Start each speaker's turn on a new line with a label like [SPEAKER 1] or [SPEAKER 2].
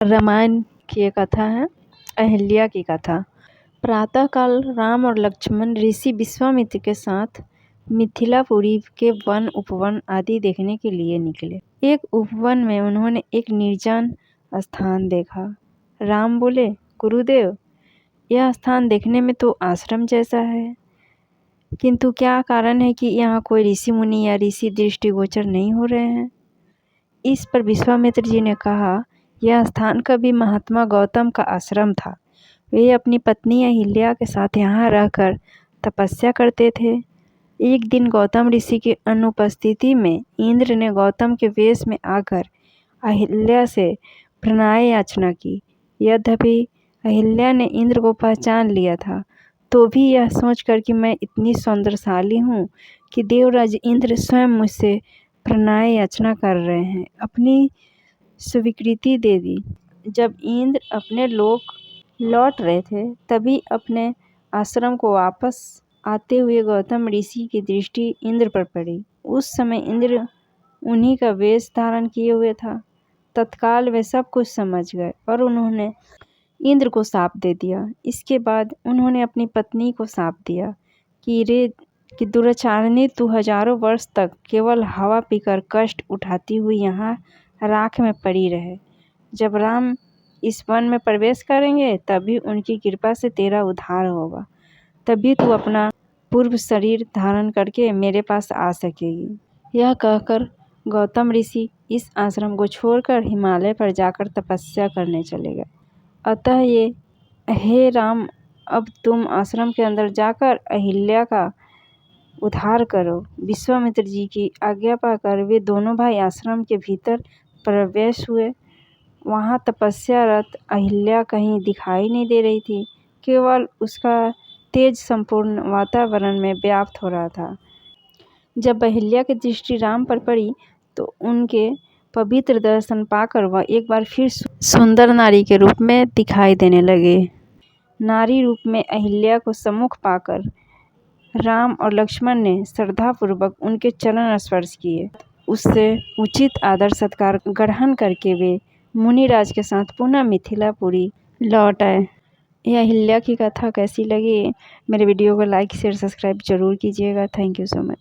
[SPEAKER 1] रामायण की एक कथा है, अहिल्या की कथा। प्रातःकाल राम और लक्ष्मण ऋषि विश्वामित्र के साथ मिथिलापुरी के वन उपवन आदि देखने के लिए निकले। एक उपवन में उन्होंने एक निर्जन स्थान देखा। राम बोले, गुरुदेव, यह स्थान देखने में तो आश्रम जैसा है, किंतु क्या कारण है कि यहाँ कोई ऋषि मुनि या ऋषि दृष्टिगोचर नहीं हो रहे हैं। इस पर विश्वामित्र जी ने कहा, यह स्थान कभी महात्मा गौतम का आश्रम था। वे अपनी पत्नी अहिल्या के साथ यहाँ रहकर तपस्या करते थे। एक दिन गौतम ऋषि की अनुपस्थिति में इंद्र ने गौतम के वेश में आकर अहिल्या से प्रणय याचना की। यद्यपि अहिल्या ने इंद्र को पहचान लिया था, तो भी यह सोचकर कि मैं इतनी सौंदर्यशाली हूँ कि देवराज इंद्र स्वयं मुझसे प्रणय याचना कर रहे हैं, अपनी स्वीकृति दे दी। जब इंद्र अपने लोक लौट रहे थे, तभी अपने आश्रम को वापस आते हुए गौतम ऋषि की दृष्टि इंद्र पर पड़ी। उस समय इंद्र उन्हीं का वेश धारण किए हुए था। तत्काल वे सब कुछ समझ गए और उन्होंने इंद्र को शाप दे दिया। इसके बाद उन्होंने अपनी पत्नी को शाप दिया कि दुराचारिणी तू हजारों वर्ष तक केवल हवा पीकर कष्ट उठाती हुई यहाँ राख में पड़ी रहे। जब राम इस वन में प्रवेश करेंगे, तभी उनकी कृपा से तेरा उद्धार होगा। तभी तू अपना पूर्व शरीर धारण करके मेरे पास आ सकेगी। यह कहकर गौतम ऋषि इस आश्रम को छोड़कर हिमालय पर जाकर तपस्या करने चले गए। अतः ये, हे राम, अब तुम आश्रम के अंदर जाकर अहिल्या का उद्धार करो। विश्वामित्र जी की आज्ञा पाकर वे दोनों भाई आश्रम के भीतर प्रवेश हुए। वहाँ तपस्यारत अहिल्या कहीं दिखाई नहीं दे रही थी, केवल उसका तेज संपूर्ण वातावरण में व्याप्त हो रहा था। जब अहिल्या की दृष्टि राम पर पड़ी, तो उनके पवित्र दर्शन पाकर वह एक बार फिर सुंदर नारी के रूप में दिखाई देने लगे। नारी रूप में अहिल्या को सम्मुख पाकर राम और लक्ष्मण ने श्रद्धापूर्वक उनके चरण स्पर्श किए। उससे उचित आदर सत्कार ग्रहण करके वे मुनिराज के साथ पुनः मिथिलापुरी लौट आए। यह अहिल्या की कथा कैसी लगी? मेरे वीडियो को लाइक शेयर सब्सक्राइब जरूर कीजिएगा। Thank you so much.